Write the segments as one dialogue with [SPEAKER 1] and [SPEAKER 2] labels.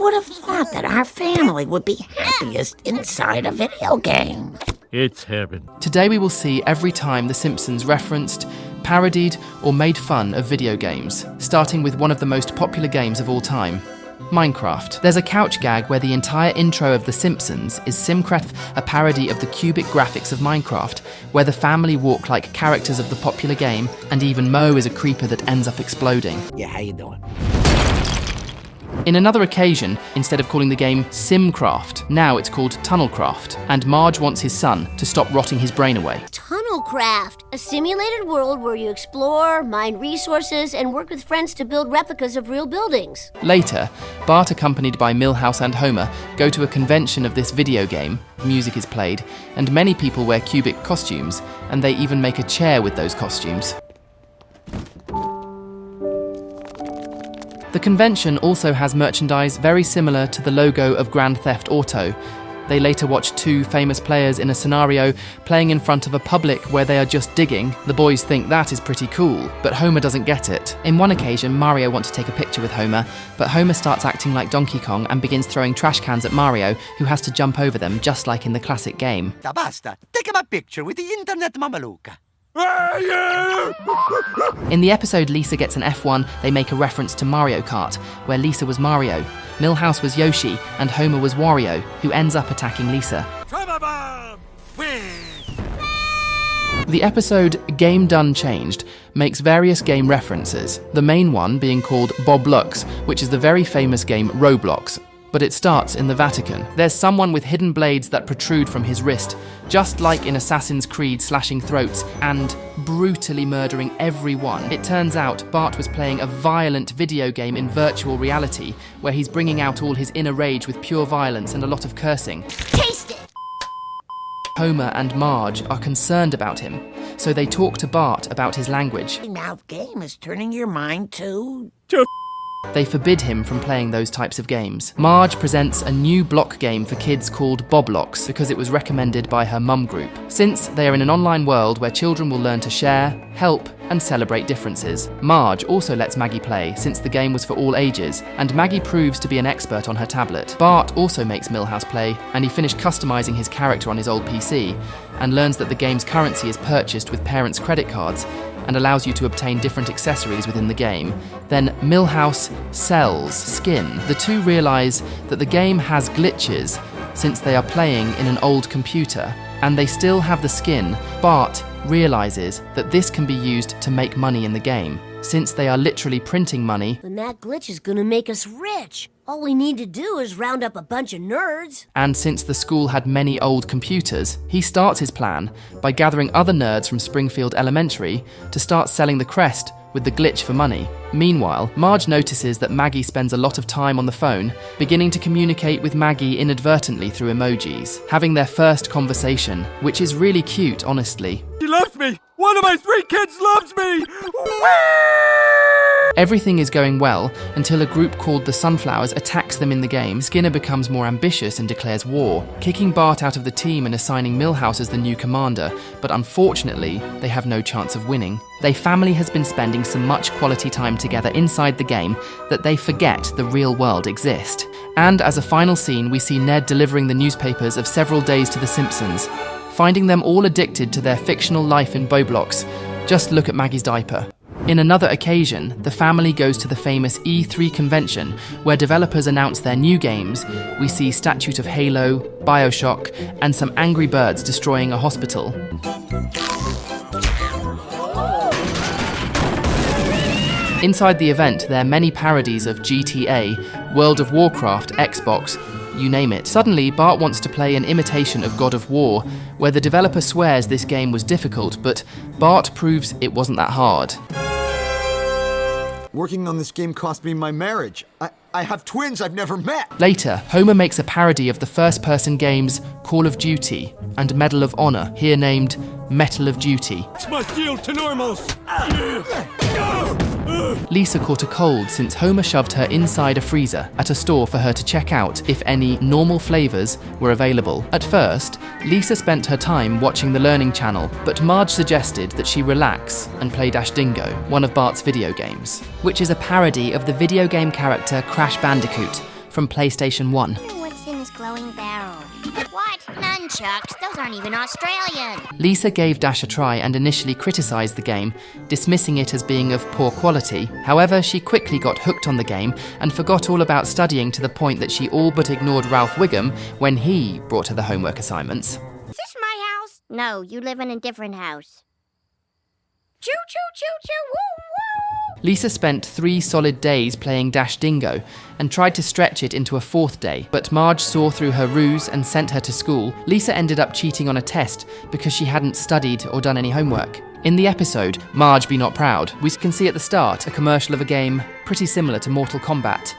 [SPEAKER 1] would have thought that our family would be happiest inside a video game?
[SPEAKER 2] It's heaven.
[SPEAKER 3] Today we will see every time The Simpsons referenced, parodied, or made fun of video games, starting with one of the most popular games of all time, Minecraft. There's a couch gag where the entire intro of The Simpsons is Simcraft, a parody of the cubic graphics of Minecraft, where the family walk like characters of the popular game, and even Moe is a creeper that ends up exploding.
[SPEAKER 1] Yeah, how you doing?
[SPEAKER 3] In another occasion, instead of calling the game Simcraft, now it's called Tunnelcraft, and Marge wants his son to stop rotting his brain away.
[SPEAKER 4] Tunnelcraft, a simulated world where you explore, mine resources, and work with friends to build replicas of real buildings.
[SPEAKER 3] Later, Bart, accompanied by Milhouse and Homer, go to a convention of this video game, music is played, and many people wear cubic costumes, and they even make a chair with those costumes. The convention also has merchandise very similar to the logo of Grand Theft Auto. They later watch two famous players in a scenario playing in front of a public where they are just digging. The boys think that is pretty cool, but Homer doesn't get it. In one occasion, Mario wants to take a picture with Homer, but Homer starts acting like Donkey Kong and begins throwing trash cans at Mario, who has to jump over them, just like in the classic game.
[SPEAKER 5] Basta, take my picture with the internet mamaluca.
[SPEAKER 3] In the episode Lisa Gets an F1, they make a reference to Mario Kart, where Lisa was Mario, Milhouse was Yoshi, and Homer was Wario, who ends up attacking Lisa. The episode Game Done Changed makes various game references, the main one being called Boblux, which is the very famous game Roblox. But it starts in the Vatican. There's someone with hidden blades that protrude from his wrist, just like in Assassin's Creed, slashing throats and brutally murdering everyone. It turns out Bart was playing a violent video game in virtual reality, where he's bringing out all his inner rage with pure violence and a lot of cursing.
[SPEAKER 4] Taste it!
[SPEAKER 3] Homer and Marge are concerned about him, so they talk to Bart about his language.
[SPEAKER 1] Now game is turning your mind to...
[SPEAKER 3] They forbid him from playing those types of games. Marge presents a new block game for kids called Boblox because it was recommended by her mum group. Since they are in an online world where children will learn to share, help, and celebrate differences. Marge also lets Maggie play since the game was for all ages, and Maggie proves to be an expert on her tablet. Bart also makes Milhouse play, and he finished customizing his character on his old PC, and learns that the game's currency is purchased with parents' credit cards, and allows you to obtain different accessories within the game. Then Milhouse sells skin. The two realise that the game has glitches since they are playing in an old computer, and they still have the skin. Bart realises that this can be used to make money in the game, since they are literally printing money.
[SPEAKER 4] And that glitch is gonna make us rich. All we need to do is round up a bunch of nerds.
[SPEAKER 3] And since the school had many old computers, he starts his plan by gathering other nerds from Springfield Elementary to start selling the crest with the glitch for money. Meanwhile, Marge notices that Maggie spends a lot of time on the phone, beginning to communicate with Maggie inadvertently through emojis, having their first conversation, which is really cute, honestly.
[SPEAKER 2] He loves me! One of my 3 kids loves me!
[SPEAKER 3] Everything is going well until a group called the Sunflowers attacks them in the game. Skinner becomes more ambitious and declares war, kicking Bart out of the team and assigning Milhouse as the new commander, but unfortunately, they have no chance of winning. Their family has been spending so much quality time together inside the game that they forget the real world exists. And as a final scene, we see Ned delivering the newspapers of several days to the Simpsons, finding them all addicted to their fictional life in Boblox. Just look at Maggie's diaper. In another occasion, the family goes to the famous E3 convention, where developers announce their new games. We see statues of Halo, Bioshock, and some angry birds destroying a hospital. Inside the event, there are many parodies of GTA, World of Warcraft, Xbox, you name it. Suddenly, Bart wants to play an imitation of God of War, where the developer swears this game was difficult, but Bart proves it wasn't that hard.
[SPEAKER 5] Working on this game cost me my marriage. I have twins I've never met.
[SPEAKER 3] Later, Homer makes a parody of the first-person games Call of Duty and Medal of Honor, here named Metal of Duty.
[SPEAKER 2] It's my yield to normals!
[SPEAKER 3] Lisa caught a cold since Homer shoved her inside a freezer at a store for her to check out if any normal flavors were available. At first, Lisa spent her time watching the Learning Channel, but Marge suggested that she relax and play Dash Dingo, one of Bart's video games, which is a parody of the video game character Crash Bandicoot from PlayStation 1.
[SPEAKER 6] What's in this glowing barrel? What? Nunchucks? Those aren't even Australian.
[SPEAKER 3] Lisa gave Dash a try and initially criticised the game, dismissing it as being of poor quality. However, she quickly got hooked on the game and forgot all about studying to the point that she all but ignored Ralph Wiggum when he brought her the homework assignments.
[SPEAKER 6] Is this my house? No, you live in a different house. Choo choo choo choo woo woo!
[SPEAKER 3] Lisa spent 3 solid days playing Dash Dingo and tried to stretch it into a 4th day, but Marge saw through her ruse and sent her to school. Lisa ended up cheating on a test because she hadn't studied or done any homework. In the episode, Marge Be Not Proud, we can see at the start a commercial of a game pretty similar to Mortal Kombat.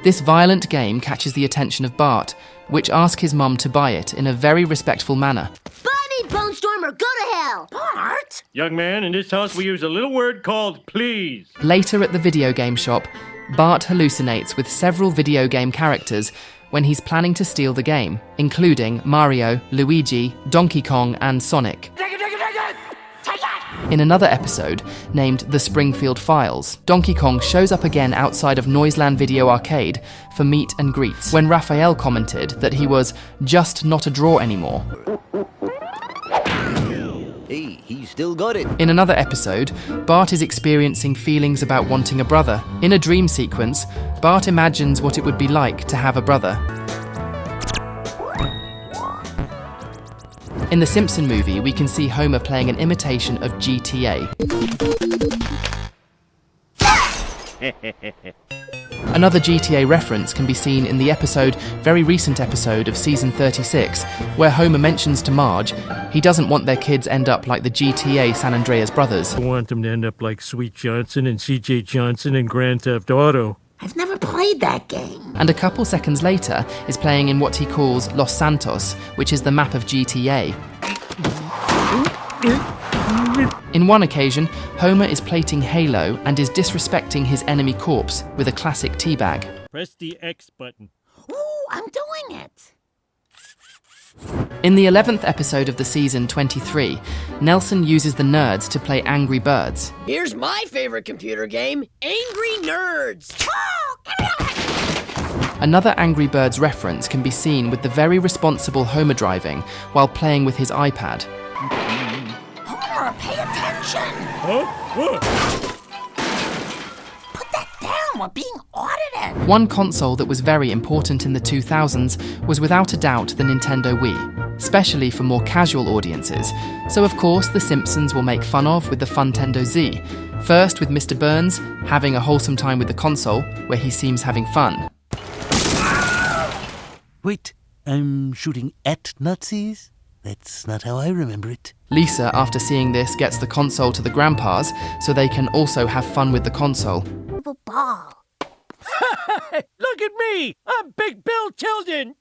[SPEAKER 3] This violent game catches the attention of Bart, which asks his mum to buy it in a very respectful manner.
[SPEAKER 4] Bunny, Bone Stormer, go to hell!
[SPEAKER 1] Bart?
[SPEAKER 2] Young man, in this house we use a little word called please.
[SPEAKER 3] Later at the video game shop, Bart hallucinates with several video game characters when he's planning to steal the game, including Mario, Luigi, Donkey Kong, and Sonic. In another episode, named The Springfield Files, Donkey Kong shows up again outside of Noiseland Video Arcade for meet and greets, when Raphael commented that he was just not a draw anymore.
[SPEAKER 7] Hey, he still got it.
[SPEAKER 3] In another episode, Bart is experiencing feelings about wanting a brother. In a dream sequence, Bart imagines what it would be like to have a brother. In the Simpsons movie, we can see Homer playing an imitation of GTA. Another GTA reference can be seen in the very recent episode of season 36, where Homer mentions to Marge he doesn't want their kids end up like the GTA San Andreas brothers.
[SPEAKER 2] I want them to end up like Sweet Johnson and CJ Johnson in Grand Theft Auto.
[SPEAKER 1] I've never played that game.
[SPEAKER 3] And a couple seconds later is playing in what he calls Los Santos, which is the map of GTA. In one occasion, Homer is plating Halo and is disrespecting his enemy corpse with a classic teabag.
[SPEAKER 2] Press the X button.
[SPEAKER 1] Ooh, I'm doing it.
[SPEAKER 3] In the 11th episode of the season 23, Nelson uses the nerds to play Angry Birds.
[SPEAKER 8] Here's my favorite computer game, Angry Nerds.
[SPEAKER 3] Another Angry Birds reference can be seen with the very responsible Homer driving while playing with his iPad.
[SPEAKER 1] Homer, pay attention.
[SPEAKER 2] Huh? What?
[SPEAKER 1] Put that down. We're being audited.
[SPEAKER 3] One console that was very important in the 2000s was without a doubt the Nintendo Wii, especially for more casual audiences. So of course the Simpsons will make fun of with the Funtendo Z. First with Mr. Burns having a wholesome time with the console, where he seems having fun.
[SPEAKER 9] Wait, I'm shooting at Nazis? That's not how I remember it.
[SPEAKER 3] Lisa, after seeing this, gets the console to the grandpas so they can also have fun with the console.
[SPEAKER 6] Ball.
[SPEAKER 2] Look at me! I'm Big Bill Tilden!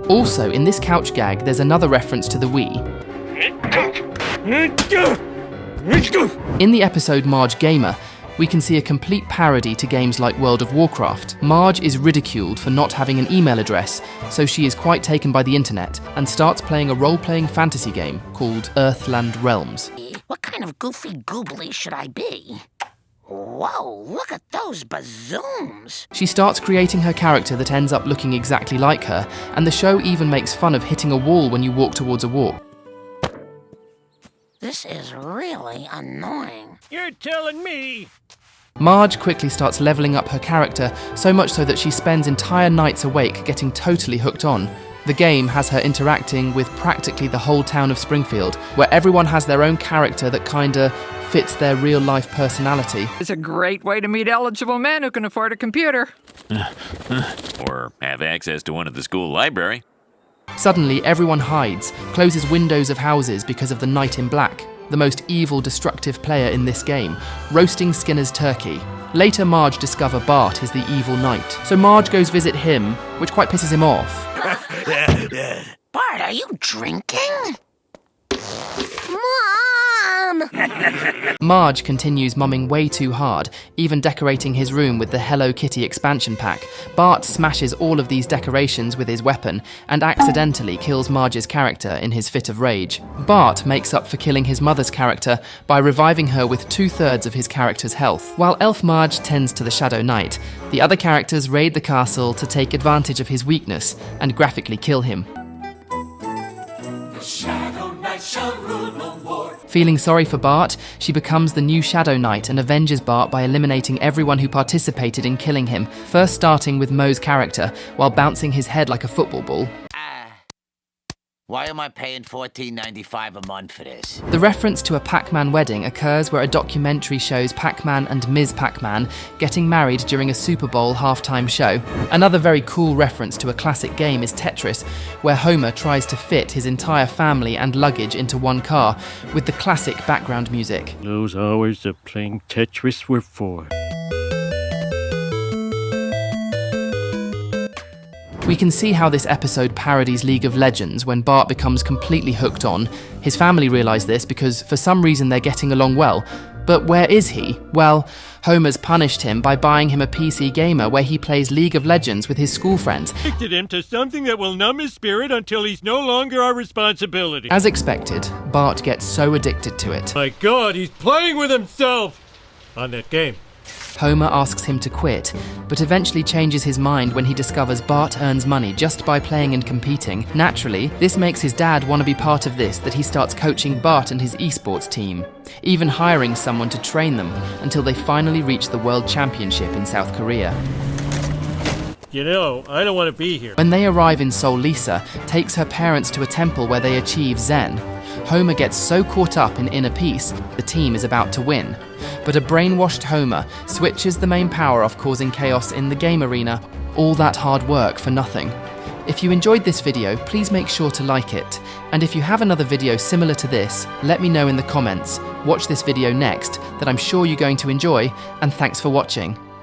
[SPEAKER 3] Also, in this couch gag, there's another reference to the Wii. In the episode Marge Gamer, we can see a complete parody to games like World of Warcraft. Marge is ridiculed for not having an email address, so she is quite taken by the internet and starts playing a role-playing fantasy game called Earthland Realms.
[SPEAKER 1] What kind of goofy goobly should I be? Whoa, look at those bazooms.
[SPEAKER 3] She starts creating her character that ends up looking exactly like her, and the show even makes fun of hitting a wall when you walk towards a wall.
[SPEAKER 1] This is really annoying.
[SPEAKER 2] You're telling me!
[SPEAKER 3] Marge quickly starts leveling up her character, so much so that she spends entire nights awake getting totally hooked on. The game has her interacting with practically the whole town of Springfield, where everyone has their own character that kinda fits their real-life personality.
[SPEAKER 10] It's a great way to meet eligible men who can afford a computer.
[SPEAKER 11] Or have access to one at the school library.
[SPEAKER 3] Suddenly, everyone hides, closes windows of houses because of the Knight in Black, the most evil, destructive player in this game, roasting Skinner's turkey. Later, Marge discover Bart is the evil knight, so Marge goes visit him, which quite pisses him off.
[SPEAKER 1] Bart, are you drinking?
[SPEAKER 4] Mom!
[SPEAKER 3] Marge continues mumming way too hard, even decorating his room with the Hello Kitty expansion pack. Bart smashes all of these decorations with his weapon and accidentally kills Marge's character in his fit of rage. Bart makes up for killing his mother's character by reviving her with 2/3 of his character's health. While Elf Marge tends to the Shadow Knight, the other characters raid the castle to take advantage of his weakness and graphically kill him. Feeling sorry for Bart, she becomes the new Shadow Knight and avenges Bart by eliminating everyone who participated in killing him, first starting with Moe's character, while bouncing his head like a football ball.
[SPEAKER 1] Why am I paying $14.95 a month for this?
[SPEAKER 3] The reference to a Pac-Man wedding occurs where a documentary shows Pac-Man and Ms. Pac-Man getting married during a Super Bowl halftime show. Another very cool reference to a classic game is Tetris, where Homer tries to fit his entire family and luggage into one car, with the classic background music.
[SPEAKER 2] Those hours of playing Tetris were for.
[SPEAKER 3] We can see how this episode parodies League of Legends when Bart becomes completely hooked on. His family realise this because for some reason they're getting along well. But where is he? Well, Homer's punished him by buying him a PC gamer where he plays League of Legends with his school friends.
[SPEAKER 2] Addicted him to something that will numb his spirit until he's no longer our responsibility.
[SPEAKER 3] As expected, Bart gets so addicted to it.
[SPEAKER 2] My God, he's playing with himself on that game.
[SPEAKER 3] Homer asks him to quit, but eventually changes his mind when he discovers Bart earns money just by playing and competing. Naturally, this makes his dad want to be part of this, that he starts coaching Bart and his esports team, even hiring someone to train them until they finally reach the World Championship in South Korea.
[SPEAKER 2] You know, I don't want to be here.
[SPEAKER 3] When they arrive in Seoul, Lisa takes her parents to a temple where they achieve Zen. Homer gets so caught up in inner peace, the team is about to win. But a brainwashed Homer switches the main power off, causing chaos in the game arena. All that hard work for nothing. If you enjoyed this video, please make sure to like it. And if you have another video similar to this, let me know in the comments. Watch this video next that I'm sure you're going to enjoy, and thanks for watching.